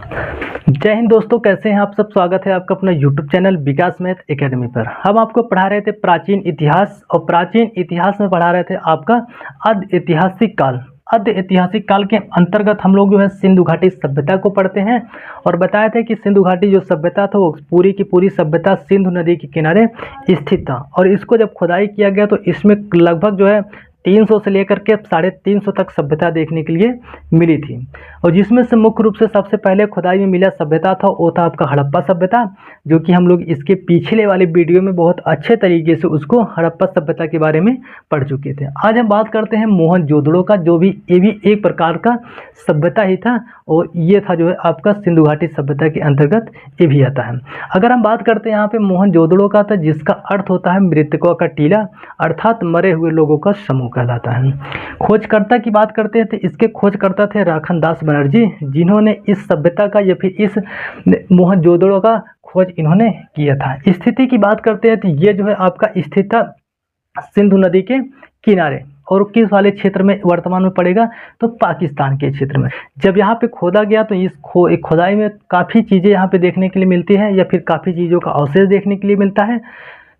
जय हिंद दोस्तों, कैसे हैं आप सब। स्वागत है आपका अपना YouTube चैनल विकास मैथ एकेडमी पर। हम आपको पढ़ा रहे थे प्राचीन इतिहास, और प्राचीन इतिहास में पढ़ा रहे थे आपका अर्ध ऐतिहासिक काल। अर्ध ऐतिहासिक काल के अंतर्गत हम लोग जो है सिंधु घाटी सभ्यता को पढ़ते हैं, और बताए थे कि सिंधु घाटी जो सभ्यता था वो पूरी की पूरी सभ्यता सिंधु नदी के किनारे स्थित था। और इसको जब खुदाई किया गया तो इसमें लगभग जो है 300 से लेकर के 350 तक सभ्यता देखने के लिए मिली थी। और जिसमें से मुख्य रूप से सबसे पहले खुदाई में मिला सभ्यता था वो था आपका हड़प्पा सभ्यता, जो कि हम लोग इसके पिछले वाले वीडियो में बहुत अच्छे तरीके से उसको हड़प्पा सभ्यता के बारे में पढ़ चुके थे। आज हम बात करते हैं मोहनजोदड़ो का, जो भी ये भी एक प्रकार का सभ्यता ही था, और ये था जो है आपका सिंधु घाटी सभ्यता के अंतर्गत ये भी आता है। अगर हम बात करते हैं यहाँ पे मोहनजोदड़ो का, तो जिसका अर्थ होता है मृतकों का टीला, अर्थात मरे हुए लोगों का समूह कहलाता है। खोजकर्ता की बात करते हैं तो इसके खोजकर्ता थे राखन दास बनर्जी, जिन्होंने इस सभ्यता का या फिर इस मोहनजोदड़ो का खोज इन्होंने किया था। स्थिति की बात करते हैं तो ये जो है आपका स्थित था सिंधु नदी के किनारे, और किस वाले क्षेत्र में वर्तमान में पड़ेगा, तो पाकिस्तान के क्षेत्र में। जब यहाँ पे खोदा गया तो इस खोदाई में काफ़ी चीज़ें यहाँ पे देखने के लिए मिलती है, या फिर काफ़ी चीज़ों का अवशेष देखने के लिए मिलता है।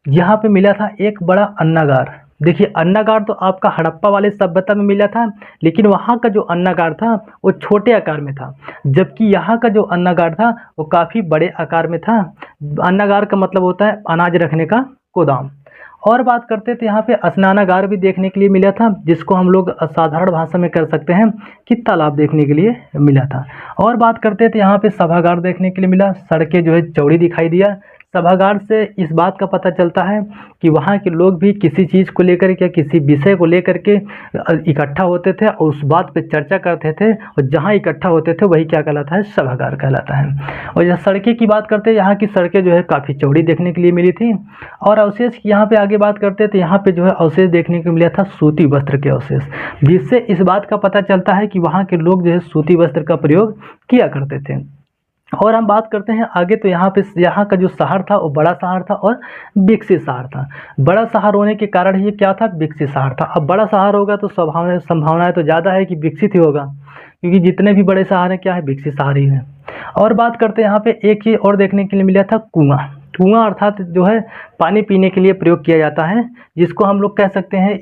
यहाँ पे मिला था एक बड़ा अन्नागार। देखिए, अन्नागार तो आपका हड़प्पा वाले सभ्यता में मिला था, लेकिन वहाँ का जो अन्नागार था वो छोटे आकार में था, जबकि यहाँ का जो अन्नागार था वो काफ़ी बड़े आकार में था। अन्नागार का मतलब होता है अनाज रखने का गोदाम। और बात करते थे यहाँ पे स्नानागार भी देखने के लिए मिला था, जिसको हम लोग साधारण भाषा में कर सकते हैं कि तालाब देखने के लिए मिला था। और बात करते थे यहाँ पे सभागार देखने के लिए मिला। सड़कें जो है चौड़ी दिखाई दिया। सभागार से इस बात का पता चलता है कि वहाँ के लोग भी किसी चीज़ को लेकर के, किसी विषय को लेकर के इकट्ठा होते थे और उस बात पे चर्चा करते थे, और जहाँ इकट्ठा होते थे वही क्या कहलाता है, सभागार कहलाता है। और यह सड़कें की बात करते हैं, यहाँ की सड़कें जो है काफ़ी चौड़ी देखने के लिए मिली थी। और अवशेष की यहाँ पे आगे बात करते थे, यहाँ पे जो है अवशेष देखने को मिला था सूती वस्त्र के अवशेष, जिससे इस बात का पता चलता है कि वहाँ के लोग जो है सूती वस्त्र का प्रयोग किया करते थे। और हम बात करते हैं आगे, तो यहाँ पे यहाँ का जो शहर था वो बड़ा शहर था और विकसित शहर था। बड़ा शहर होने के कारण ये क्या था, विकसित शहर था। अब बड़ा शहर होगा तो संभावनाएं तो ज़्यादा है कि विकसित ही होगा, क्योंकि जितने भी बड़े शहर हैं क्या है, विकसित शहर ही है। और बात करते हैं यहाँ पे एक ही और देखने के लिए मिला था कुआं। कुआं अर्थात जो है पानी पीने के लिए प्रयोग किया जाता है, जिसको हम लोग कह सकते हैं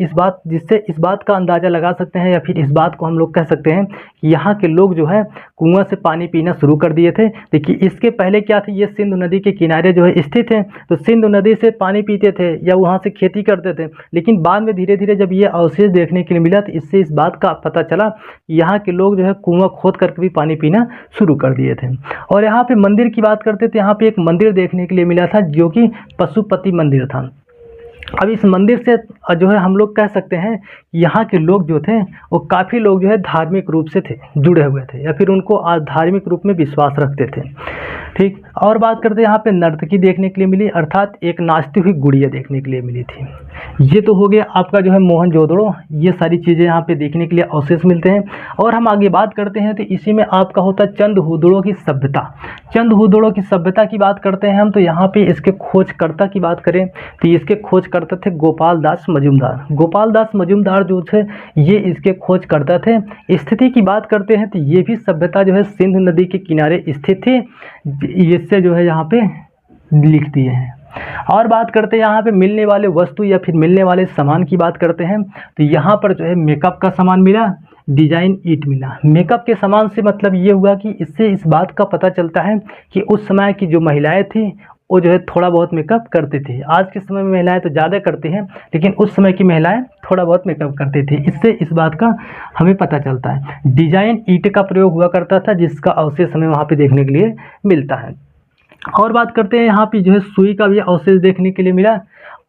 जिससे इस बात का अंदाज़ा लगा सकते हैं, या फिर इस बात को हम लोग कह सकते हैं कि यहाँ के लोग जो है कुआं से पानी पीना शुरू कर दिए थे। देखिए, इसके पहले क्या थे, ये सिंधु नदी के किनारे जो है स्थित है, तो सिंधु नदी से पानी पीते थे या वहाँ से खेती करते थे। लेकिन बाद में धीरे धीरे जब ये अवशेष देखने के लिए मिला तो इससे इस बात का पता चला कि यहाँ के लोग जो है कुआं खोद करके भी पानी पीना शुरू कर दिए थे। और यहाँ पे मंदिर की बात करते थे, यहाँ पे एक मंदिर देखने के लिए मिला था जो कि पशुपति मंदिर था। अब इस मंदिर से जो है हम लोग कह सकते हैं यहाँ के लोग जो थे वो काफ़ी लोग जो है धार्मिक रूप से थे, जुड़े हुए थे, या फिर उनको धार्मिक रूप में विश्वास रखते थे। ठीक। और बात करते हैं यहाँ पे नर्तकी देखने के लिए मिली, अर्थात एक नाचती हुई गुड़िया देखने के लिए मिली थी। ये तो हो गया आपका जो है मोहनजोदड़ो। ये सारी चीज़ें यहाँ पे देखने के लिए अवशेष मिलते हैं। और हम आगे बात करते हैं तो इसी में आपका होता है चंद्रहूदड़ो की सभ्यता। चंद्रहूदड़ो की सभ्यता की बात करते हैं हम, तो यहाँ पे इसके खोजकर्ता की बात करें तो इसके खोजकर्ता थे गोपाल दास मजूमदार। गोपाल दास मजूमदार जो थे ये इसके खोजकर्ता थे। स्थिति की बात करते हैं तो ये भी सभ्यता जो है सिंधु नदी के किनारे स्थित थी, इससे जो है यहाँ पे लिख दिए हैं। और बात करते हैं यहाँ पे मिलने वाले वस्तु या फिर मिलने वाले सामान की बात करते हैं, तो यहाँ पर जो है मेकअप का सामान मिला, डिजाइन ईंट मिला। मेकअप के सामान से मतलब ये हुआ कि इससे इस बात का पता चलता है कि उस समय की जो महिलाएं थी वो जो है थोड़ा बहुत मेकअप करती थी। आज के समय में महिलाएं तो ज़्यादा करती हैं, लेकिन उस समय की महिलाएं थोड़ा बहुत मेकअप करती थी। इससे इस बात का हमें पता चलता है। डिजाइन ईंट का प्रयोग हुआ करता था, जिसका अवशेष हमें वहाँ पे देखने के लिए मिलता है। और बात करते हैं यहाँ पे जो है सुई का भी अवशेष देखने के लिए मिला,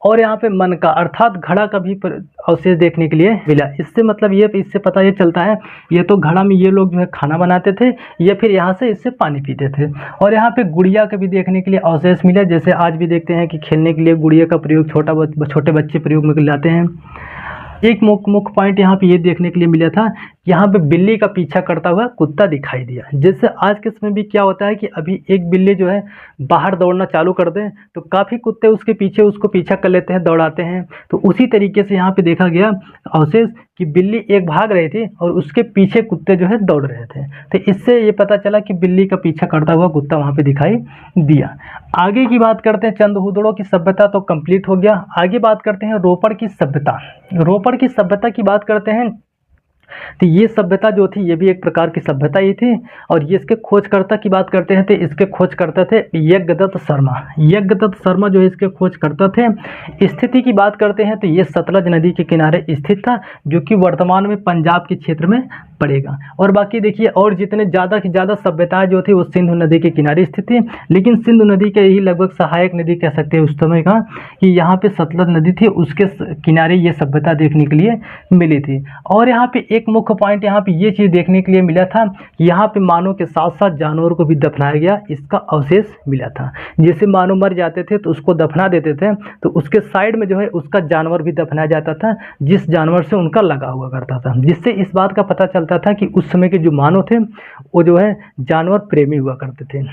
और यहाँ पे मन का अर्थात घड़ा का भी अवशेष देखने के लिए मिला। इससे मतलब इससे पता ये चलता है ये तो घड़ा में ये लोग जो है खाना बनाते थे, या फिर यहाँ से इससे पानी पीते थे। और यहाँ पे गुड़िया का भी देखने के लिए अवशेष मिला, जैसे आज भी देखते हैं कि खेलने के लिए गुड़िया का प्रयोग छोटे बच्चे प्रयोग में लाते हैं। एक मुख्य पॉइंट यहाँ पे ये देखने के लिए मिला था यहाँ पे बिल्ली का पीछा करता हुआ कुत्ता दिखाई दिया। जैसे आज के समय भी क्या होता है कि अभी एक बिल्ली जो है बाहर दौड़ना चालू कर दे तो काफ़ी कुत्ते उसके पीछे उसको पीछा कर लेते हैं, दौड़ाते हैं। तो उसी तरीके से यहाँ पे देखा गया अवशेष कि बिल्ली एक भाग रही थी और उसके पीछे कुत्ते जो है दौड़ रहे थे। तो इससे ये पता चला कि बिल्ली का पीछा करता हुआ कुत्ता वहाँ पे दिखाई दिया। आगे की बात करते हैं, चंदहुदड़ों की सभ्यता तो कंप्लीट हो गया। आगे बात करते हैं रोपड़ की सभ्यता। रोपड़ की सभ्यता की बात करते हैं तो ये सभ्यता जो थी ये भी एक प्रकार की सभ्यता ही थी। और ये इसके खोजकर्ता की बात करते हैं तो इसके खोजकर्ता थे यज्ञदत्त शर्मा। यज्ञदत्त शर्मा जो है इसके खोजकर्ता थे। स्थिति की बात करते हैं तो ये सतलज नदी के किनारे स्थित था, जो कि वर्तमान में पंजाब के क्षेत्र में पड़ेगा। और बाकी देखिए और जितने ज़्यादा की ज़्यादा सभ्यताएं जो थी वो सिंधु नदी के किनारे स्थित थी, लेकिन सिंधु नदी के ही लगभग सहायक नदी कह सकते हैं उस समय का, कि यहाँ पे सतलज नदी थी उसके किनारे ये सभ्यता देखने के लिए मिली थी। और यहाँ पे एक मुख्य पॉइंट यहाँ पे ये चीज़ देखने के लिए मिला था कि यहाँ पे मानव के साथ साथ जानवरों को भी दफनाया गया, इसका अवशेष मिला था। जैसे मानव मर जाते थे तो उसको दफना देते थे तो उसके साइड में जो है उसका जानवर भी दफनाया जाता था, जिस जानवर से उनका लगा हुआ करता था, जिससे इस बात का पता चलता था कि उस समय के जो मानव थे वो जो है जानवर प्रेमी हुआ करते थे।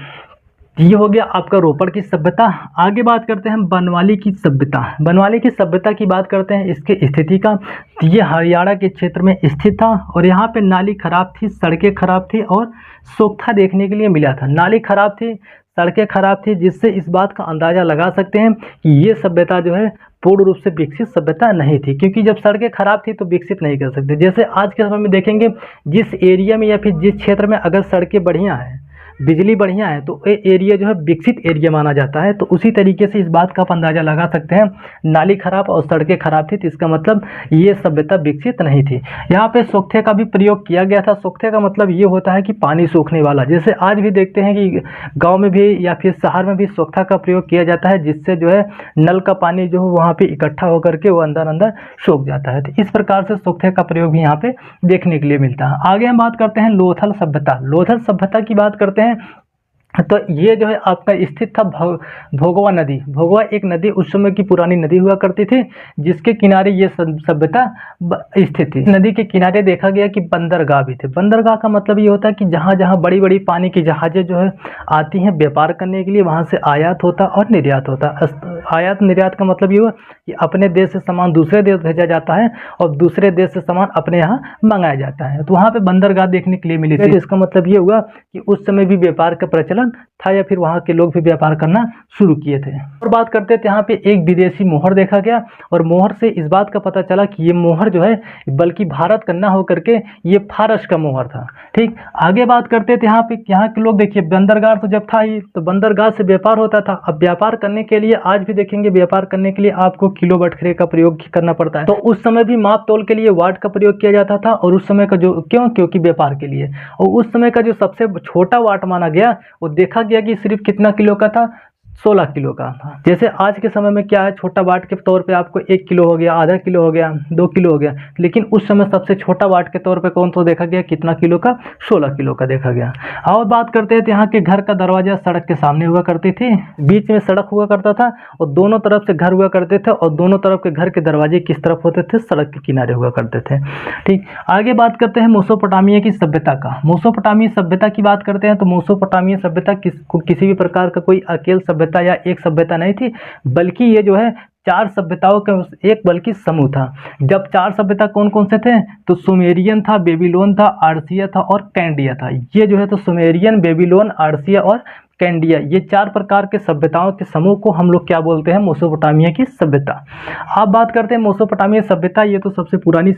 ये हो गया आपका रोपड़ की सभ्यता। आगे बात करते हैं बनवाली की सभ्यता। बनवाली की सभ्यता की बात करते हैं इसके स्थिति का। ये हरियाणा के क्षेत्र में स्थित था और यहाँ पे नाली खराब थी, सड़कें खराब थी और सोख्ता देखने के लिए मिला था। नाली खराब थी, सड़कें खराब थी, जिससे इस बात का अंदाज़ा लगा सकते हैं कि ये सभ्यता जो है पूर्ण रूप से विकसित सभ्यता नहीं थी, क्योंकि जब सड़कें खराब थी तो विकसित नहीं कर सकते। जैसे आज के समय में देखेंगे जिस एरिया में या फिर जिस क्षेत्र में अगर सड़कें बढ़िया हैं, बिजली बढ़िया है, तो ये एरिया जो है विकसित एरिया माना जाता है। तो उसी तरीके से इस बात का आप अंदाज़ा लगा सकते हैं, नाली खराब और सड़कें खराब थी तो इसका मतलब ये सभ्यता विकसित नहीं थी। यहाँ पे सोख्ते का भी प्रयोग किया गया था। सोख्ते का मतलब ये होता है कि पानी सोखने वाला। जैसे आज भी देखते हैं कि गाँव में भी या फिर शहर में भी सोख्ता का प्रयोग किया जाता है, जिससे जो है नल का पानी जो है वहाँ पर इकट्ठा होकर के वो अंदर अंदर सोख जाता है। तो इस प्रकार से सोख्ते का प्रयोग भी यहाँ पे देखने के लिए मिलता है। आगे हम बात करते हैं लोथल सभ्यता। लोथल सभ्यता की बात करते हैं तो ये जो है आपका स्थित था भोगवा नदी। भोगवा एक नदी उस समय की पुरानी नदी हुआ करती थी, जिसके किनारे ये सभ्यता स्थित थी। नदी के किनारे देखा गया कि बंदरगाह भी थे। बंदरगाह का मतलब ये होता है कि जहाँ जहाँ बड़ी बड़ी पानी की जहाज़ें जो है आती हैं व्यापार करने के लिए, वहाँ से आयात होता और निर्यात होता। आयात निर्यात का मतलब ये हुआ कि अपने देश से सामान दूसरे देश भेजा जाता है और दूसरे देश से सामान अपने यहाँ मंगाया जाता है। तो वहाँ पे बंदरगाह देखने के लिए मिली थी। इसका मतलब ये हुआ कि उस समय भी व्यापार का प्रचलन था या फिर वहाँ के लोग भी व्यापार करना शुरू किए थे। और बात करते थे यहाँ पे एक विदेशी मोहर देखा गया और मोहर से इस बात का पता चला कि ये मोहर जो है बल्कि भारत का ना होकर के ये फारस का मोहर था। ठीक, आगे बात करते थे यहाँ के लोग देखिए बंदरगाह तो जब था ही तो बंदरगाह से व्यापार होता था। अब व्यापार करने के लिए आज भी देखेंगे व्यापार करने के लिए आपको किलो बटखरे का प्रयोग करना पड़ता है। तो उस समय भी माप तोल के लिए वाट का प्रयोग किया जाता था और उस समय का जो क्योंकि व्यापार के लिए। और उस समय का जो सबसे छोटा वाट माना गया वो देखा गया कि सिर्फ कितना किलो का था, 16 किलो का था। जैसे आज के समय में क्या है, छोटा वाट के तौर पे आपको 1 किलो हो गया, आधा किलो हो गया, 2 किलो हो गया, लेकिन उस समय सबसे छोटा वाट के तौर पे कौन सा देखा गया, कितना किलो का, 16 किलो का देखा गया। और बात करते हैं तो यहाँ के घर का दरवाजा सड़क के सामने हुआ करती थी, बीच में सड़क हुआ करता था और दोनों तरफ से घर हुआ करते थे और दोनों तरफ के घर के दरवाजे किस तरफ होते थे, सड़क के किनारे हुआ करते थे। ठीक, आगे बात करते हैं मेसोपोटामिया की सभ्यता का। मेसोपोटामिया सभ्यता की बात करते हैं तो मेसोपोटामिया सभ्यता किसी भी प्रकार का कोई अकेले सभ्यता या एक सभ्यता नहीं थी, बल्कि ये जो है 4 सभ्यताओं का एक बल्कि समूह था। जब 4 सभ्यता कौन कौन से थे तो सुमेरियन था, बेबीलोन था, आर्सिया था और कैंडिया था। ये जो है तो सुमेरियन, बेबीलोन, आर्सिया और कैंडिया, ये 4 प्रकार के सभ्यताओं के समूह को हम लोग क्या बोलते हैं, मेसोपोटामिया की सभ्यता। अब बात करते हैं मेसोपोटामिया सभ्यता, ये तो सबसे पुरानी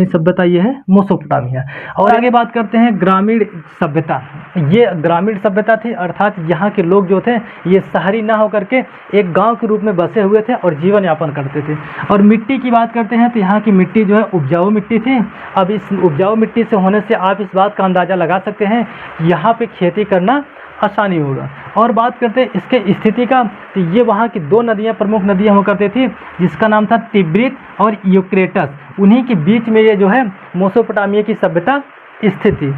सभ्यता ये है मेसोपोटामिया। और आगे बात करते हैं ग्रामीण सभ्यता। ये ग्रामीण सभ्यता थी, अर्थात यहाँ के लोग जो थे ये शहरी ना होकर के एक गाँव के रूप में बसे हुए थे और जीवन यापन करते थे। और मिट्टी की बात करते हैं तो यहाँ की मिट्टी जो है उपजाऊ मिट्टी थी। अब इस उपजाऊ मिट्टी से होने से आप इस बात का अंदाज़ा लगा सकते हैं यहाँ पे खेती करना आसानी होगा। और बात करते हैं इसके स्थिति का तो ये वहाँ की 2 नदियाँ, प्रमुख नदियाँ हुआ करती थी, जिसका नाम था तिब्रित और यूक्रेटस। उन्हीं के बीच में ये जो है मेसोपोटामिया की सभ्यता स्थित थी।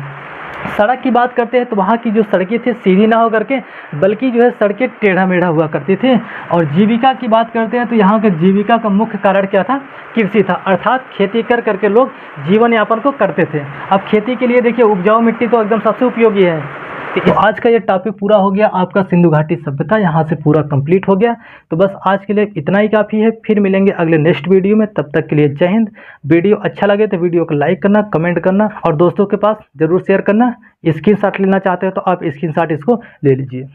सड़क की बात करते हैं तो वहाँ की जो सड़कें थी सीधी ना हो करके बल्कि जो है सड़कें टेढ़ा मेढ़ा हुआ करती थी। और जीविका की बात करते हैं तो यहाँ के जीविका का मुख्य कारण क्या था? कृषि था, अर्थात खेती कर करके लोग जीवन यापन को करते थे। अब खेती के लिए देखिए उपजाऊ मिट्टी तो एकदम सबसे उपयोगी है। तो आज का ये टॉपिक पूरा हो गया, आपका सिंधु घाटी सभ्यता यहाँ से पूरा कंप्लीट हो गया। तो बस आज के लिए इतना ही काफ़ी है, फिर मिलेंगे अगले नेक्स्ट वीडियो में। तब तक के लिए जय हिंद। वीडियो अच्छा लगे तो वीडियो को लाइक करना, कमेंट करना और दोस्तों के पास ज़रूर शेयर करना। स्क्रीनशॉट लेना चाहते हो तो आप स्क्रीनशॉट इसको ले लीजिए।